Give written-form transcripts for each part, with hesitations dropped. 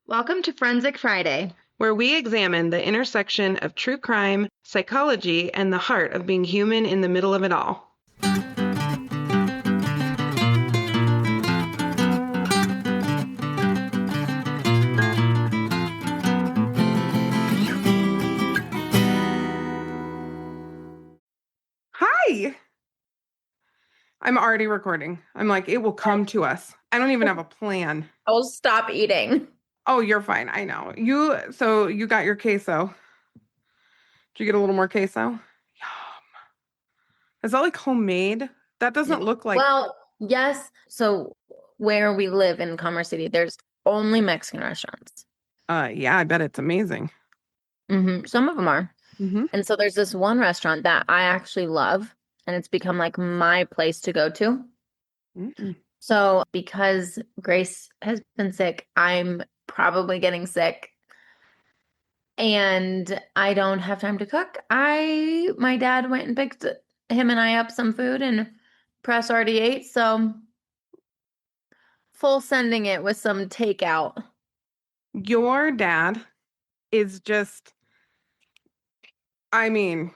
Welcome to Forensic Friday, where we examine the intersection of true crime, psychology, and the heart of being human in the middle of it all. Hi! I'm already recording. I'm like, it will come to us. I don't even have a plan. I'll stop eating. Oh, you're fine. I know. So you got your queso. Did you get a little more queso? Yum. Is that like homemade? That doesn't look like. Well, yes. So where we live in Commerce City, there's only Mexican restaurants. Yeah, I bet it's amazing. Some of them are. Mm-hmm. And so there's this one restaurant that I actually love, and it's become like my place to go to. Mm-hmm. So because Grace has been sick, I'm probably getting sick. And I don't have time to cook. My dad went and picked him and I up some food, and Press already ate, so full sending it with some takeout. Your dad is just, The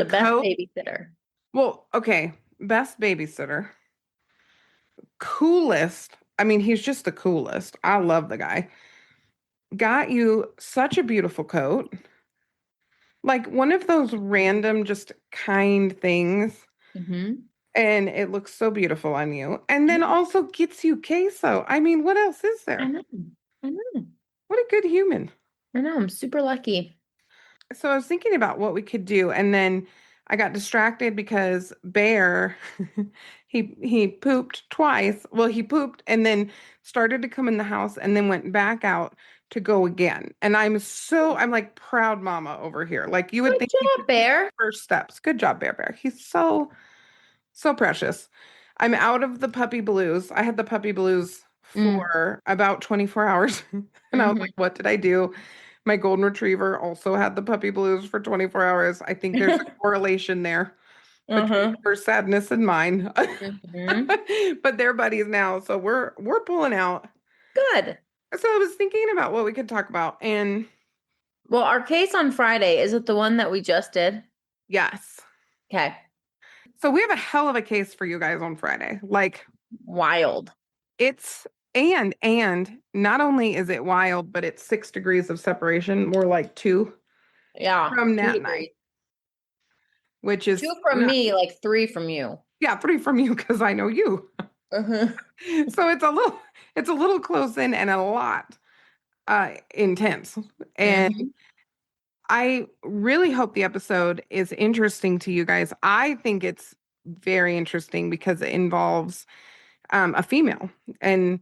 best babysitter. Well, okay, best babysitter. Coolest. He's just the coolest. I love the guy. Got you such a beautiful coat. Like one of those random, just kind things. Mm-hmm. And it looks so beautiful on you. And then also gets you queso. What else is I there? know. I know. What a good human. I know. I'm super lucky. So I was thinking about what we could do, and then I got distracted because Bear, he pooped twice. Well, he pooped and then started to come in the house and then went back out to go again. And I'm like proud mama over here. Like you would Good think he job, should take Bear. the first steps. Good job, Bear. He's so precious. I'm out of the puppy blues. I had the puppy blues Mm. for about 24 hours. And I was like, what did I do? My golden retriever also had the puppy blues for 24 hours. I think there's a correlation there between her sadness and mine. But they're buddies now, so we're pulling out. Good. So I was thinking about what we could talk about, and Well, our case on Friday, is it the one that we just did? yes. Okay. So we have a hell of a case for you guys on Friday. Like Wild. it's and not only is it wild, but it's 6 degrees of separation, more like 2 Yeah. from Nat 2 and I, degrees. which is 2 from not, me, like 3 from you. yeah, 3 from you because I know you. So it's a little close in and a lot intense. And I really hope the episode is interesting to you guys. I think it's very interesting because it involves a female. And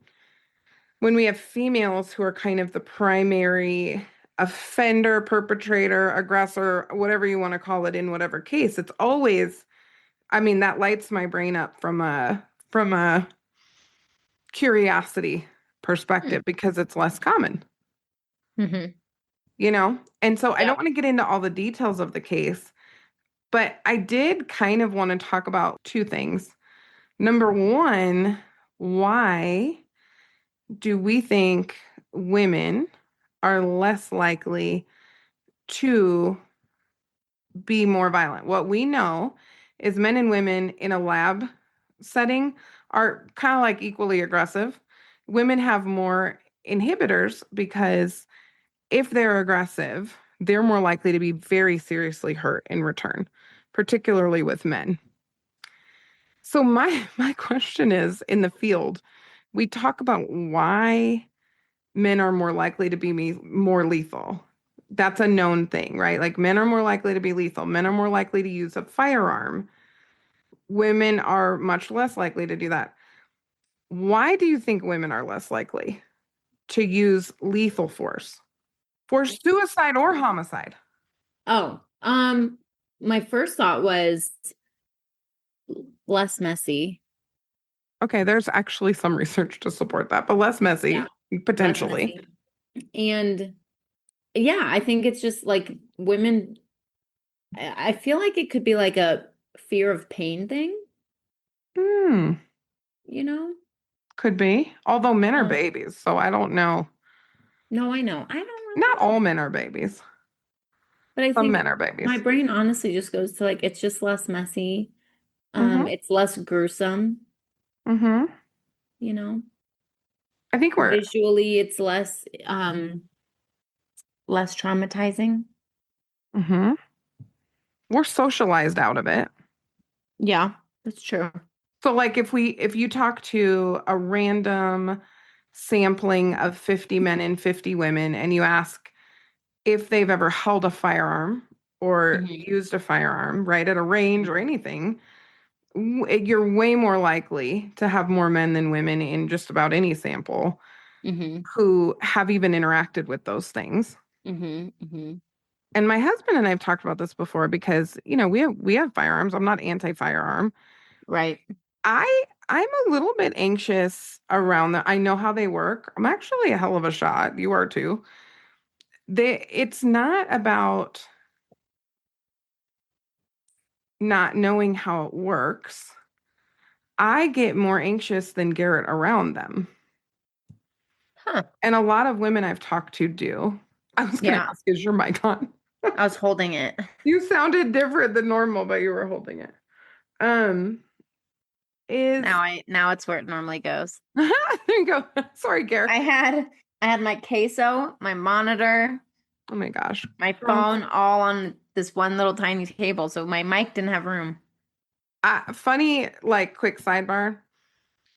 when we have females who are kind of the primary offender, perpetrator, aggressor, whatever you want to call it in whatever case, it's always, that lights my brain up from a curiosity perspective because it's less common, Mm-hmm. you know? And so I Yeah. don't want to get into all the details of the case, but I did kind of want to talk about two things. Number one, why do we think women are less likely to be more violent? What we know is men and women in a lab setting are kind of like equally aggressive. Women have more inhibitors because if they're aggressive, they're more likely to be very seriously hurt in return, particularly with men. So my question is, in the field, we talk about why men are more likely to be more lethal. That's a known thing, right? Like men are more likely to be lethal. Men are more likely to use a firearm. Women are much less likely to do that. Why do you think women are less likely to use lethal force for suicide or homicide? Oh, my first thought was less messy. Okay, there's actually some research to support that, but less messy, Yeah, less potentially. messy. And yeah, I think it's just like women, I feel like it could be like a fear of pain thing, Hmm, you know? could be. Although men are Um, babies, so I don't know. No, I know. I don't really Not all know. men are babies. But I Some think men are my babies. brain honestly just goes to like it's just less messy. Mm-hmm. It's less gruesome, Mm-hmm. you know. I think Visually, it's less traumatizing. mm-hmm. We're socialized out of it. Yeah, that's true. So like if you talk to a random sampling of 50 men and 50 women and you ask if they've ever held a firearm or Hmm. used a firearm, right, at a range or anything, you're way more likely to have more men than women in just about any sample Hmm. who have even interacted with those things. Hmm. Hmm. And my husband and I have talked about this before because, we have firearms. I'm not anti-firearm. Right. I'm a little bit anxious around that. I know how they work. I'm actually a hell of a shot. You are too. It's not about not knowing how it works. I get more anxious than Garrett around them. Huh. And a lot of women I've talked to do. I was going to Yeah, ask, is your mic on? I was holding it. You sounded different than normal, but you were holding it. Um, is Now it's where it normally goes. there you go. Sorry, Garrett. I had my queso, my monitor, Oh my gosh. my Girl. phone all on this one little tiny table, so my mic didn't have room. Funny, like quick sidebar.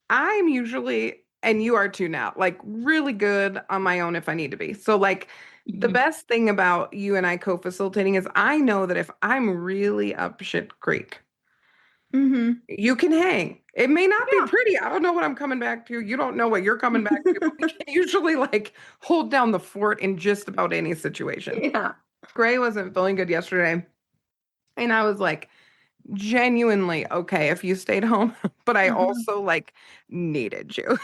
I'm usually, and you are too now, like really good on my own if I need to be. So, like, the Hmm. best thing about you and I co-facilitating is I know that if I'm really up shit creek, Hmm. you can hang. It may not be Yeah. pretty. I don't know what I'm coming back to. You don't know what you're coming back to, but we can usually like hold down the fort in just about any situation. Yeah. Gray wasn't feeling good yesterday, and I was like, genuinely okay if you stayed home, but I Mhm. also like needed you.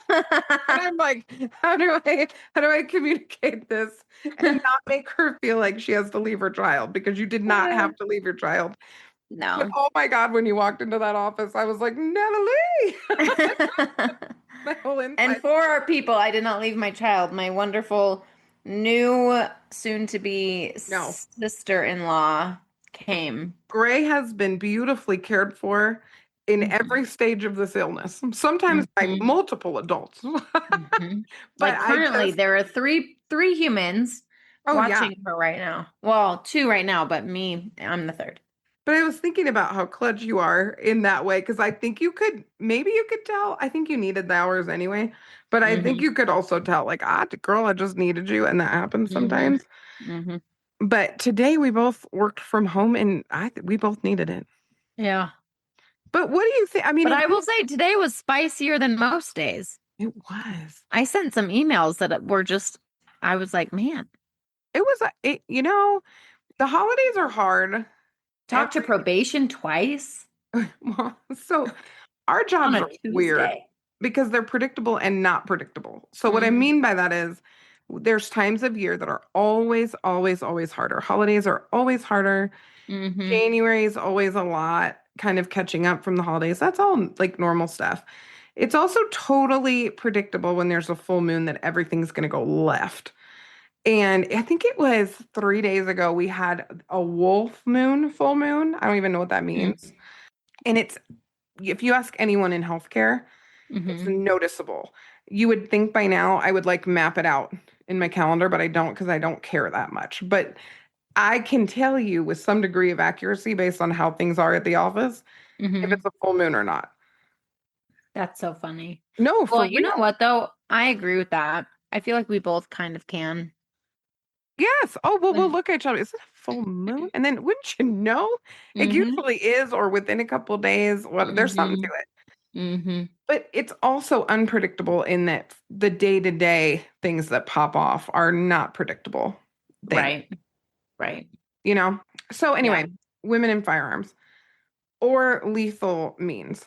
And I'm like, how do I communicate this and not make her feel like she has to leave her child because you did not have to leave your child. But No. oh my God, when you walked into that office, I was like, Natalie, my whole And inside. for our people, I did not leave my child. My wonderful new soon to be No, sister-in-law came. Gray has been beautifully cared for in Hmm. every stage of this illness, sometimes by Hmm. multiple adults. Hmm. But Like I currently just, there are three humans oh yeah. watching her right now. Well, two right now, but me, I'm the third. But I was thinking about how clutch you are in that way because I think maybe you could tell. I think you needed the hours anyway, but I think Hmm. you could also tell, like, girl, I just needed you. And that happens Hmm. sometimes. Hmm. But today we both worked from home and we both needed it. Yeah. But what do you think? I mean, But I will say today was spicier than most days. it was. I sent some emails that were just, I was like, man, It was, the holidays are hard. talk to probation twice Well, so our on jobs a are weird Tuesday. because they're predictable and not predictable. So what I Hmm. mean by that is there's times of year that are always, always, always harder. Holidays are always harder. Hmm. January is always a lot, kind of catching up from the holidays. That's all like normal stuff. It's also totally predictable when there's a full moon that everything's going to go left. And I think it was 3 days ago we had a wolf moon, full moon. I don't even know what that means. And if you ask anyone in healthcare, it's Hmm. noticeable. You would think by now I would like map it out in my calendar, but I don't because I don't care that much. But I can tell you with some degree of accuracy based on how things are at the office if Hmm. it's a full moon or not. That's so funny. No, Well, for you know real. what though? I agree with that. I feel like we both kind of can. Yes. Oh, well, we'll When look at each other. Is it a full moon? And then wouldn't you know? It hmm. usually is, or within a couple of days. What there's something to Hmm. it. Hmm. But it's also unpredictable in that the day-to-day things that pop off are not predictable things, Right. Right. you know? So Yeah. anyway, women in firearms or lethal means.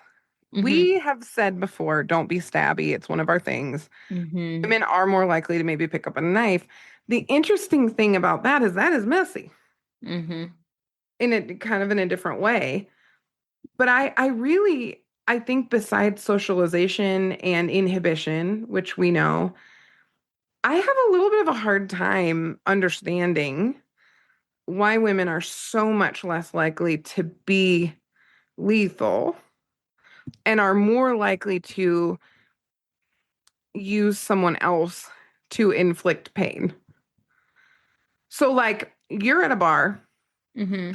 Hmm. We have said before, don't be stabby. It's one of our things. Hmm. Women are more likely to maybe pick up a knife. The interesting thing about that is messy Hmm. in a kind of in a different way. But I think besides socialization and inhibition, which we know, I have a little bit of a hard time understanding why women are so much less likely to be lethal and are more likely to use someone else to inflict pain. So, like, you're at a bar, Hmm.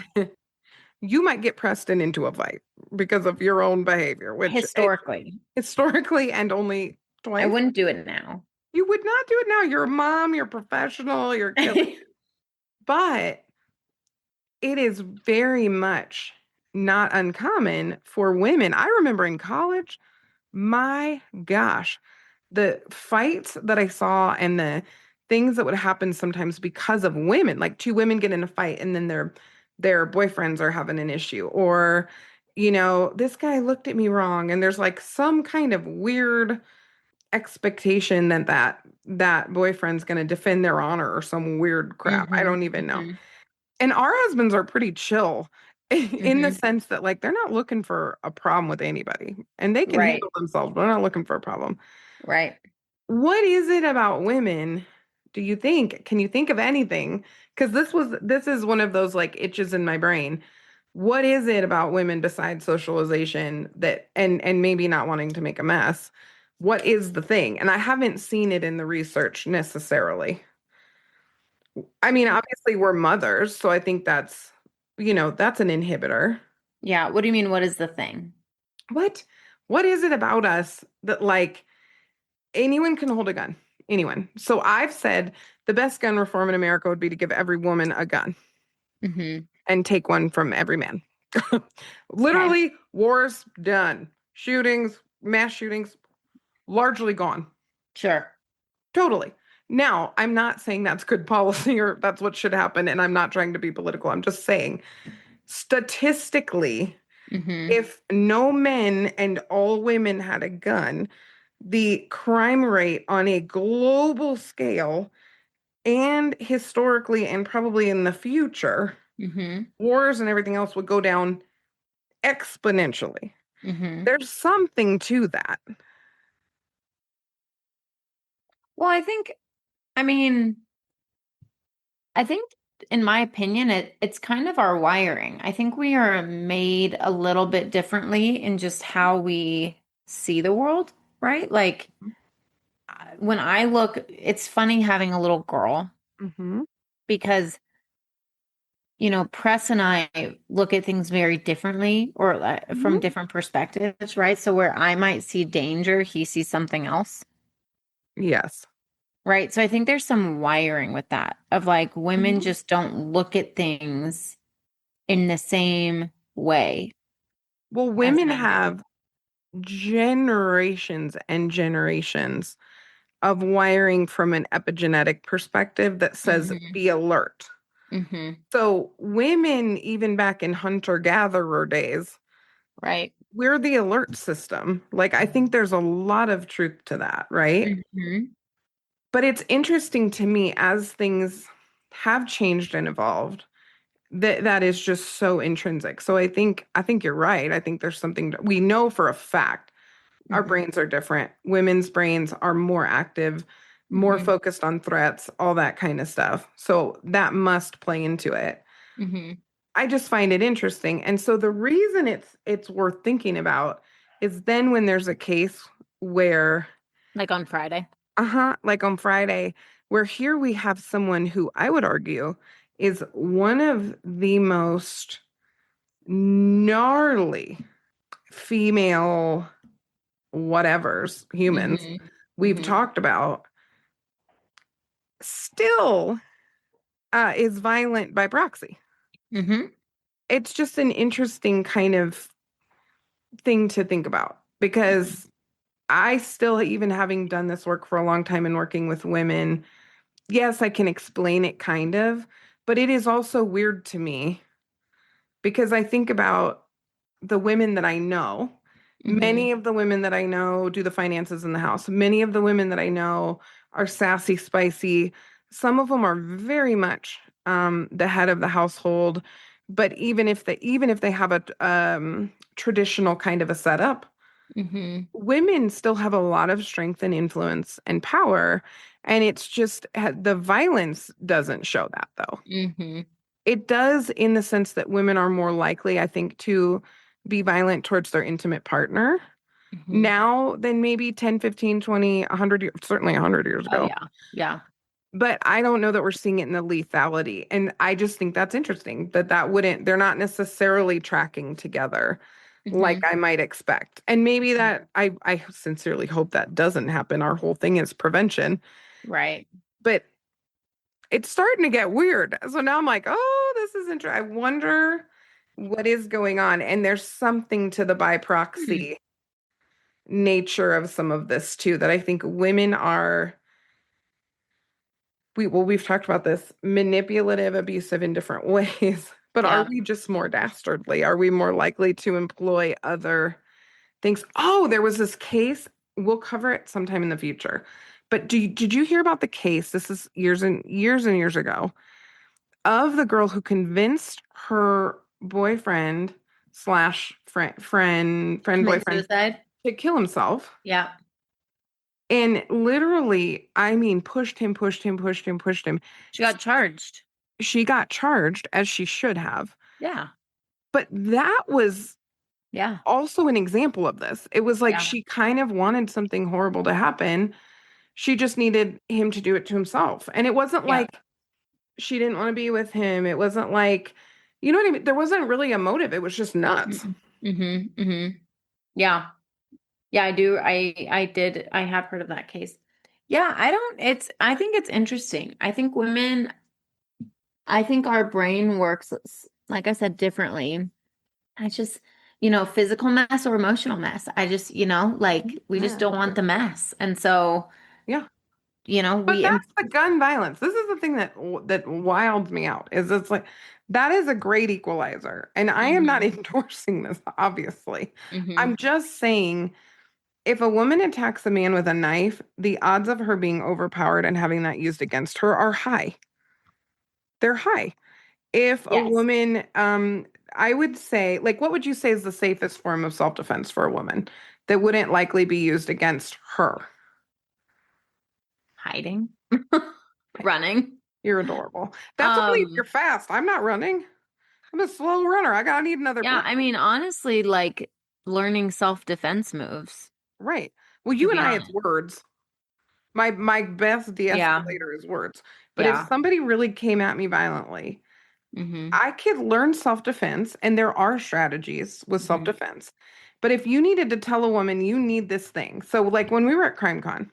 you might get pressed into a fight because of your own behavior, which Historically, historically and only I twice, wouldn't do it now. you would not do it now. You're a mom, you're professional, you're killing. But it is very much not uncommon for women. I remember in college, my gosh, the fights that I saw and the things that would happen sometimes because of women, like two women get in a fight and then their boyfriends are having an issue, or this guy looked at me wrong, and there's like some kind of weird expectation that that boyfriend's going to defend their honor or some weird crap. I Hmm. don't even know. Hmm. And our husbands are pretty chill in the Hmm. sense that like they're not looking for a problem with anybody, and they can Right, handle themselves, but they're not looking for a problem. right. What is it about women, do you think? Can you think of anything? Because this is one of those like itches in my brain. What is it about women besides socialization that and maybe not wanting to make a mess? What is the thing? And I haven't seen it in the research necessarily. I mean, obviously we're mothers, so I think that's an inhibitor. Yeah. What do you mean? What is the thing? What what is it about us that like anyone can hold a gun? Anyone. So I've said the best gun reform in America would be to give every woman a gun Hmm. and take one from every man. Okay. Literally, wars done. Shootings, mass shootings, largely gone. Sure. Totally. Now, I'm not saying that's good policy or that's what should happen, and I'm not trying to be political. I'm just saying, statistically, Hmm. if no men and all women had a gun, the crime rate on a global scale and historically and probably in the future, Hmm. wars and everything else would go down exponentially. Hmm. There's something to that. Well, I mean, I think in my opinion, it's kind of our wiring. I think we are made a little bit differently in just how we see the world, right? Like when I look, it's funny having a little girl Hmm. because, Press and I look at things very differently or from Hmm. different perspectives, right? So where I might see danger, he sees something else. Yes. Right. So I think there's some wiring with that of like women Mhm. just don't look at things in the same way Well, as women men do. have generations and generations of wiring from an epigenetic perspective that says Hmm. be alert. Hmm. So, women, even back in hunter gatherer days, Right. we're the alert system. Like, I think there's a lot of truth to that, right? Hmm. But it's interesting to me as things have changed and evolved that is just so intrinsic. So I think you're right. I think there's something we know for a fact our Hmm. brains are different. Women's brains are more active, more Hmm. focused on threats, all that kind of stuff. So that must play into it. Hmm. I just find it interesting. And so the reason it's worth thinking about is then when there's a case where Like on Friday. like on Friday, where here we have someone who I would argue is one of the most gnarly female whatevers humans Hmm. we've Hmm. talked about, still is violent by proxy. Hmm. It's just an interesting kind of thing to think about because I still, even having done this work for a long time and working with women, yes, I can explain it kind of, but it is also weird to me because I think about the women that I know. Hmm. Many of the women that I know do the finances in the house. Many of the women that I know are sassy, spicy. Some of them are very much the head of the household. But even if they have a traditional kind of a setup, Mm-hmm. Women still have a lot of strength and influence and power, and it's just the violence doesn't show that though. Mm-hmm. It does in the sense that women are more likely, I think, to be violent towards their intimate partner Mm-hmm. now than maybe 10, 15, 20, 100 years, certainly 100 years Oh ago. yeah. Yeah. But I don't know that we're seeing it in the lethality. And I just think that's interesting that they're not necessarily tracking together like Mm-hmm. I might expect. And maybe I sincerely hope that doesn't happen. Our whole thing is prevention, Right. but it's starting to get weird. So now I'm like, oh, this is interesting. I wonder what is going on. And there's something to the by Hmm. proxy nature of some of this too, that I think women are we've talked about this manipulative, abusive in different ways, but are Yeah. we just more dastardly? Are we more likely to employ other things? Oh, there was this case. We'll cover it sometime in the future. But did you hear about the case? This is years and years ago of the girl who convinced her boyfriend slash friend Commit boyfriend suicide. to kill himself. Yeah. And literally, I mean, pushed him. She got charged. She got charged as she should have. Yeah. But that was Yeah. also an example of this. It was like Yeah. she kind of wanted something horrible to happen. She just needed him to do it to himself. And it wasn't Yeah. like she didn't want to be with him. It wasn't like, you know what I mean? There wasn't really a motive. It was just nuts. Mm-hmm. Mm-hmm. Yeah. Yeah, I do. I have heard of that case. Yeah, I think it's interesting. I think our brain works, like I said, differently. I just, physical mess or emotional mess. I just, like we just Yeah. don't want the mess. And so, Yeah. But we, that's the gun violence. This is the thing that wilds me out. Is it's like that is a great equalizer. And I am not hmm endorsing this, obviously. hmm I'm just saying if a woman attacks a man with a knife, the odds of her being overpowered and having that used against her are high. They're high. If a yes, woman, I would say, like, what would you say is the safest form of self-defense for a woman that wouldn't likely be used against her? hiding, running. You're adorable. That's only if you're Um, fast. I'm not running. I'm a slow runner. I gotta need another yeah, breath. I mean, honestly, like learning self-defense moves, Right. Well, to you and be I, it's honest. words. My best Yeah, de-escalator is words. But if yeah. somebody really came at me violently, hmm I could learn self-defense, and there are strategies with hmm self-defense. But if you needed to tell a woman you need this thing, so like when we were at CrimeCon,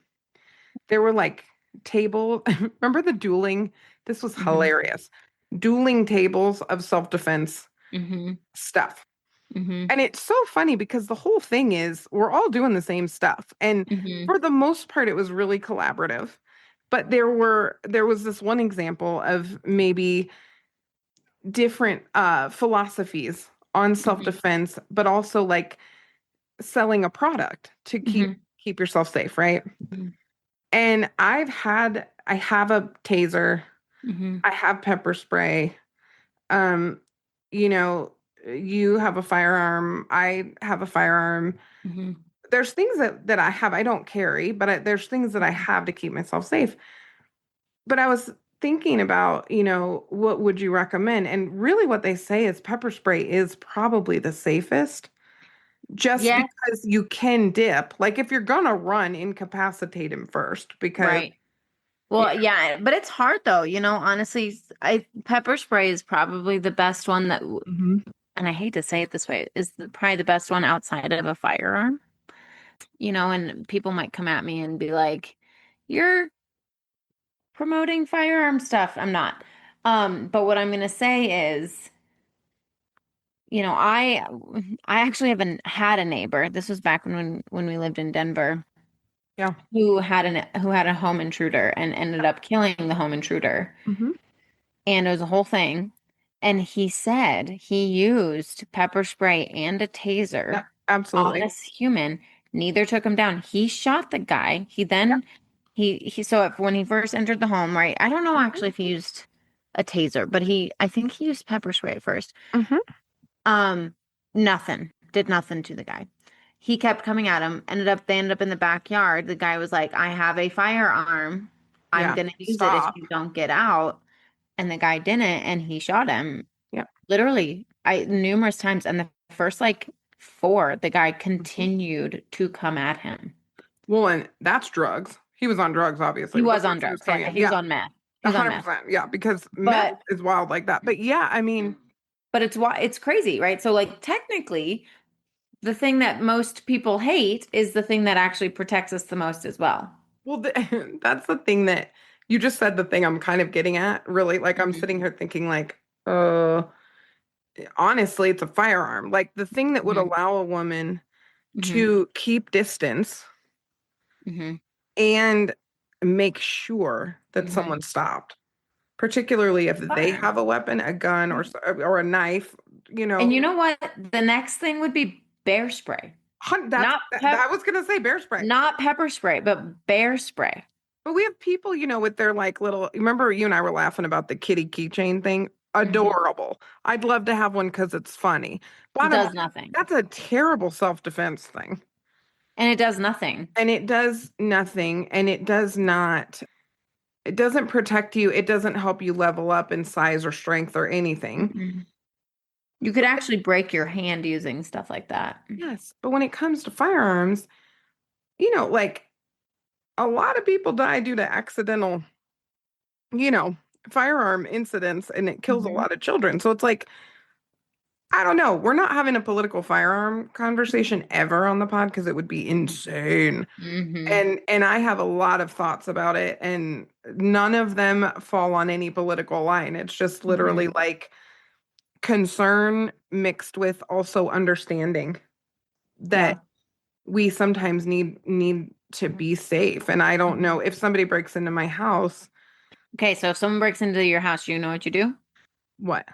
there were like table, remember the dueling? This was hmm hilarious. Dueling tables of self-defense hmm stuff. hmm And it's so funny because the whole thing is we're all doing the same stuff. And hmm for the most part, it was really collaborative. But there was this one example of maybe different philosophies on hmm self-defense, but also like selling a product to hmm keep yourself safe, right? hmm And I have a taser, hmm I have pepper spray. Um, you know, you have a firearm, I have a firearm. hmm There's things that I have I don't carry, but there's things that I have to keep myself safe. But I was thinking about, what would you recommend? And really what they say is pepper spray is probably the safest just Yes, because you can dip. Like if you're gonna run, incapacitate him first because right. you Well, yeah, but it's hard though, honestly, I pepper spray is probably the best one Mhm. and I hate to say it this way, is probably the best one outside of a firearm, and people might come at me and be like, "You're promoting firearm stuff." I'm not. But what I'm going to say is, I actually haven't had a neighbor. This was back when we lived in Denver, Yeah. who had a home intruder and ended up killing the home intruder. Hmm. And it was a whole thing. And he said he used pepper spray and a Yeah, taser on absolutely. this human. Neither took him down. He shot the guy. He Yeah. then so when he first entered the home, right? I don't know actually if he used a taser, but I think he used pepper spray at first. Hmm. Um, Nothing. Did nothing to the guy. He kept coming at him. They ended up in the backyard. The guy was like, I have a firearm. I'm Yeah. gonna use it if Stop. you don't get out. And the guy didn't, and he shot him. Yeah. Literally, I numerous times. And the first like four, the guy Mhm. continued to come at him. Well, and that's drugs. He was on drugs, obviously, He with the was on force he was drugs. coming Yeah, in. he was Yeah, on meth. He was on meth. 100%. Yeah, because meth But is wild like that. But yeah, I mean, it's why it's crazy, right? So like technically, the thing that most people hate is the thing that actually protects us the most as well. well, that's the thing that you just said, the thing I'm kind of getting at, really. Like, I'm Hmm. sitting here thinking, like, honestly, it's a firearm. Like, the thing that would Hmm. allow a woman Hmm. to keep distance Hmm. and make sure that Hmm. someone stopped, particularly if they Fire. have a weapon, a gun, or a knife, you And know. you know what? The next thing would be bear spray. That's Not that was gonna say bear spray. not pepper spray, but bear spray. But we have people, with their like little, remember you and I were laughing about the kitty keychain thing? Hmm. Adorable. I'd love to have one because it's funny. Bottom line, Does nothing. that's a terrible self-defense thing. And it does nothing. And it does nothing, and it doesn't protect you. It doesn't help you level up in size or strength or anything. Mm-mm. You could actually break your hand using stuff like that. Yes, but when it comes to firearms, like a lot of people die due to accidental, you know, firearm incidents, and it kills a Hmm. lot of children. So it's like, I don't know. We're not having a political firearm conversation ever on the pod because it would be insane. Hmm. And I have a lot of thoughts about it, and none of them fall on any political line. It's just literally Hmm. like concern mixed with also understanding that Yeah. we sometimes need to be safe. And I don't know Mhm. if somebody breaks into my house, Okay, so if someone breaks into your house, you know what you do? what?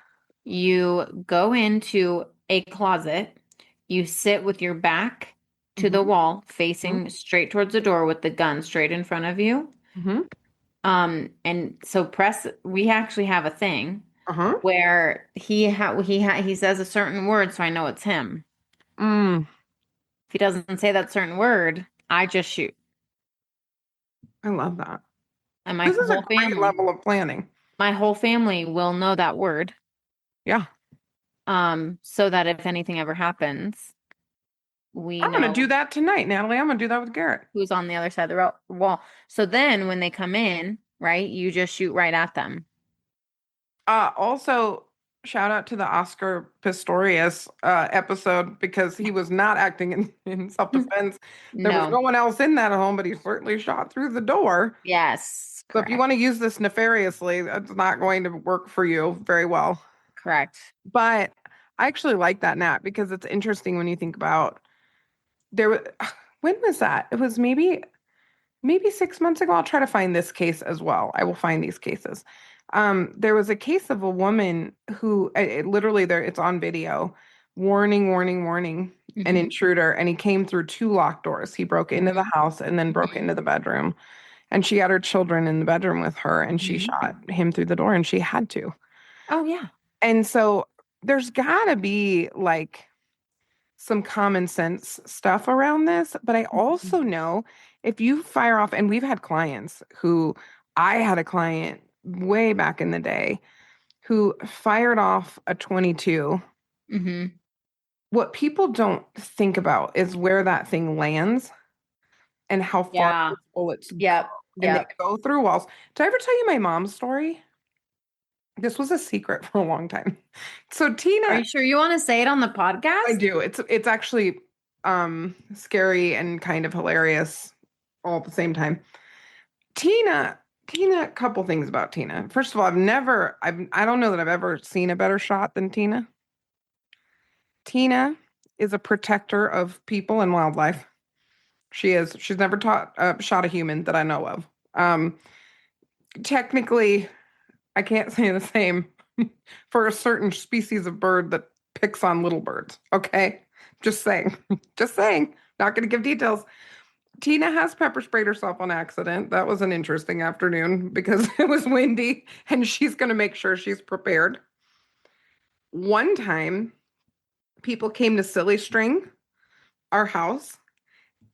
You go into a closet, you sit with your back to the Hmm. wall, facing straight towards the door with the gun straight in front of you. Hmm. And so we actually have a thing Uh-huh. where he says a certain word, so I know it's him. Mm, If he doesn't say that certain word, I just shoot. I love that. And This is a great level of planning. my whole family will know that word. Yeah. So that if anything ever happens, we I'm gonna do know that tonight, Natalie. I'm gonna do that with Garrett. who's on the other side of the wall. So then when they come in, right, you just shoot right at them. Also, shout out to the Oscar Pistorius episode because he was not acting in self-defense. There was no No. one else in that home, but he certainly shot through the door. Yes, So if you correct. want to use this nefariously, that's not going to work for you very well. Correct. But I actually like that, Nat, because it's interesting when you think about there. When was that? It was maybe 6 months ago. I'll try to find this case as well. I will find these cases. There was a case of a woman who literally there it's on video. Warning, warning, warning, an Hmm. intruder. And he came through two locked doors. He broke into the Hmm. house and then broke Hmm. into the bedroom. And she had her children in the bedroom with her and she Hmm. shot him through the door and she had to. Oh yeah. And so there's gotta be like some common sense stuff around this, but I Mhm. also know if you fire off, and we've had clients who I had a client way back in the day who fired off a 22. Hmm. What people don't think about is where that thing lands and how far Yeah. those bullets go. Yep. And they Yep. go through walls. Did I ever tell you my mom's story? This was a secret for a long time. So Are Tina, you sure you want to say it on the I podcast? do. It's actually scary and kind of hilarious all at the same time. Tina, Tina, a couple things about Tina. First of all, I don't know that I've ever seen a better shot than Tina. Tina is a protector of people and wildlife. She is. She's never shot a human that I know of. Um, Technically, I can't say the same for a certain species of bird that picks on little birds. Okay, just saying. Just saying. Not going to give details. Tina has pepper sprayed herself on accident. That was an interesting afternoon because it was windy and she's going to make sure she's prepared. One time, people came to Silly String our house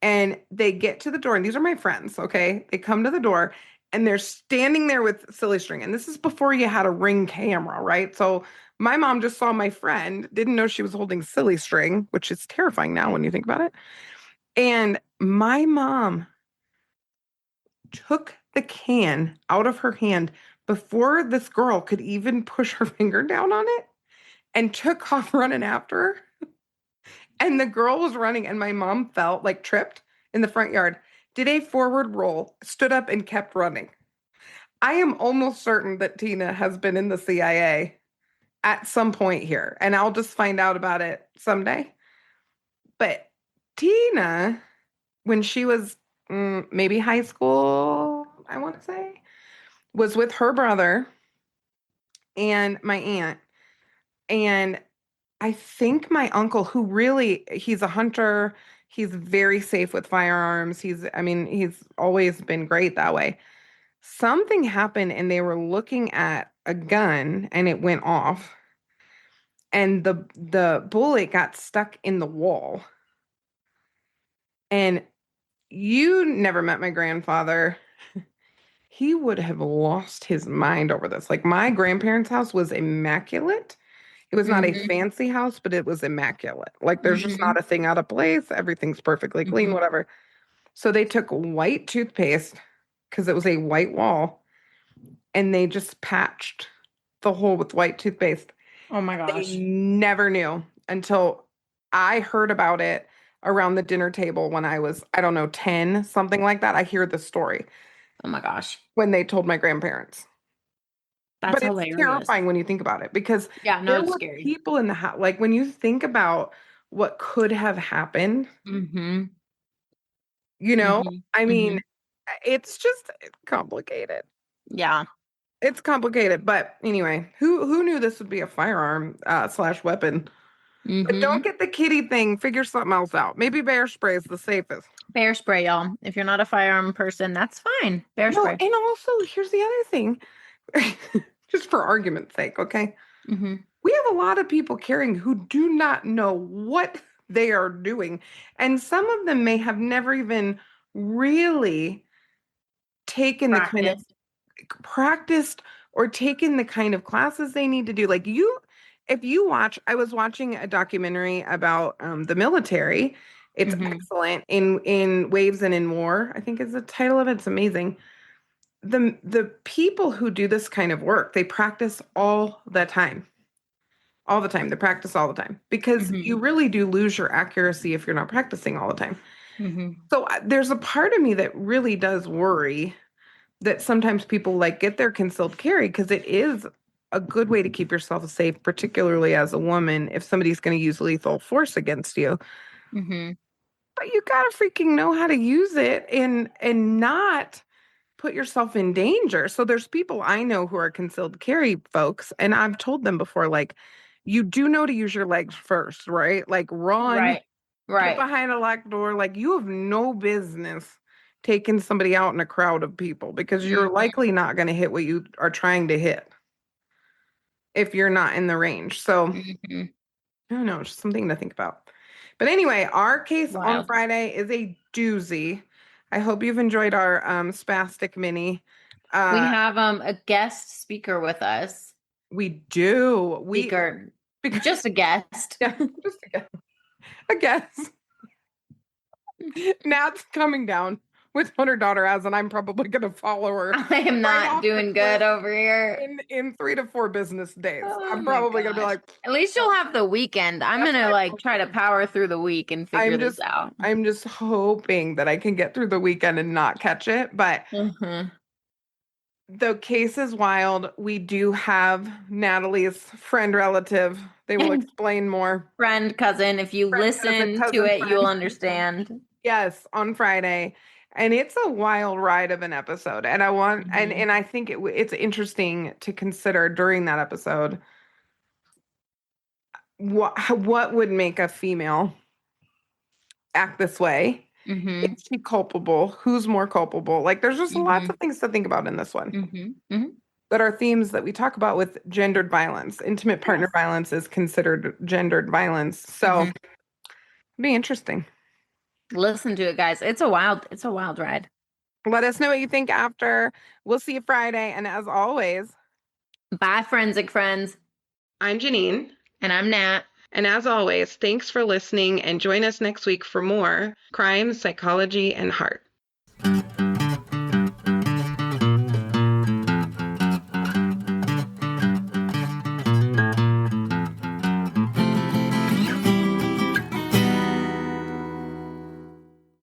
and they get to the door, and these are my friends, okay? They come to the door and they're standing there with silly string. And this is before you had a ring camera, right? So my mom just saw my friend, didn't know she was holding silly string, which is terrifying now when you think about it. And my mom took the can out of her hand before this girl could even push her finger down on it and took off running after her. And the girl was running, and my mom fell, like tripped in the front yard, did a forward roll, stood up, and kept running. I am almost certain that Tina has been in the CIA at some point here, and I'll just find out about it someday. But Tina, when she was maybe high school, I want to say, was with her brother and my aunt. And I think my uncle, who really, he's a hunter, he's very safe with firearms. I mean, he's always been great that way. Something happened and they were looking at a gun and it went off and the bullet got stuck in the wall. And you never met my grandfather. He would have lost his mind over this. Like my grandparents' house was immaculate. It was not a Mm-hmm. fancy house, but it was immaculate. Like there's just Mm-hmm. not a thing out of place. Everything's perfectly clean, Mm-hmm. whatever. So they took white toothpaste because it was a white wall and they just patched the hole with white toothpaste. Oh my They gosh. never knew until I heard about it around the dinner table when I was, I don't know, 10, something like that. I hear the story Oh my gosh. when they told my grandparents. That's But it's hilarious. terrifying when you think about it because Yeah, no, there it's were scary. people in the house. Like when you think about what could have happened, Mm-hmm. you know, Mm-hmm. I mean, Mm-hmm. it's just complicated. Yeah. It's complicated. But anyway, who knew this would be a firearm slash weapon? But don't Mm-hmm. get the kitty thing. Figure something else out. Maybe bear spray is the safest. Bear spray, y'all. If you're not a firearm person, that's fine. Bear No, spray. and also here's the other thing, just for argument's sake, okay? Mm-hmm. We have a lot of people carrying who do not know what they are doing. And some of them may have never even really taken the kind of Practice. practiced or taken the kind of classes they need to do. Like you, if you watch, I was watching a documentary about the military. It's Mm-hmm. excellent in Waves and in War, I think is the title of it. It's amazing. The people who do this kind of work, they practice all the time. All the time. They practice all the time because Mm-hmm. you really do lose your accuracy if you're not practicing all the time. Mm-hmm. So there's a part of me that really does worry that sometimes people like get their concealed carry because it is a good way to keep yourself safe, particularly as a woman, if somebody's going to use lethal force against you. Mm-hmm. But you gotta freaking know how to use it and not put yourself in danger. So there's people I know who are concealed carry folks, and I've told them before, like, you do know to use your legs first, right? Like run, Right. get Right. behind a locked door. Like you have no business taking somebody out in a crowd of people because you're Mm-hmm. likely not going to hit what you are trying to hit if you're not in the range. So Mm-hmm. I don't know, just something to think about. But anyway, our case on Wild. Friday is a doozy. I hope you've enjoyed our spastic mini. We Uh, have a guest speaker with us. we do. We Speaker. because Just a guest. yeah, just again, I guess. Nat's coming down with what her daughter has, and I'm probably going to follow her I am right not off the doing cliff good over here. in 3 to 4 business days. Oh I'm my probably going to be gosh. like, At least you'll have the weekend. I'm that's gonna what like I'm try to hoping. power through the week and figure I'm this just out. I'm just hoping that I can get through the weekend and not catch it. But Mm-hmm. the case is wild. We do have Natalie's friend relative. They will explain more. Friend, cousin, if you Friend, cousin, listen to cousin, it, you'll friend. understand. Yes, on Friday. And it's a wild ride of an episode. And I want Hmm. and I think it's interesting to consider during that episode what would make a female act this way? Hmm. Is she culpable? Who's more culpable? Like there's just lots Hmm. of things to think about in this one Hmm. Hmm. that are themes that we talk about with gendered violence. Intimate partner Yes. violence is considered gendered violence. So Hmm. it'd be interesting. Listen to it, guys. It's a wild ride. Let us know what you think after. We'll see you Friday. And as always, Bye, forensic friends. I'm Janine. And I'm Nat. And as always, thanks for listening and join us next week for more crime, psychology, and heart.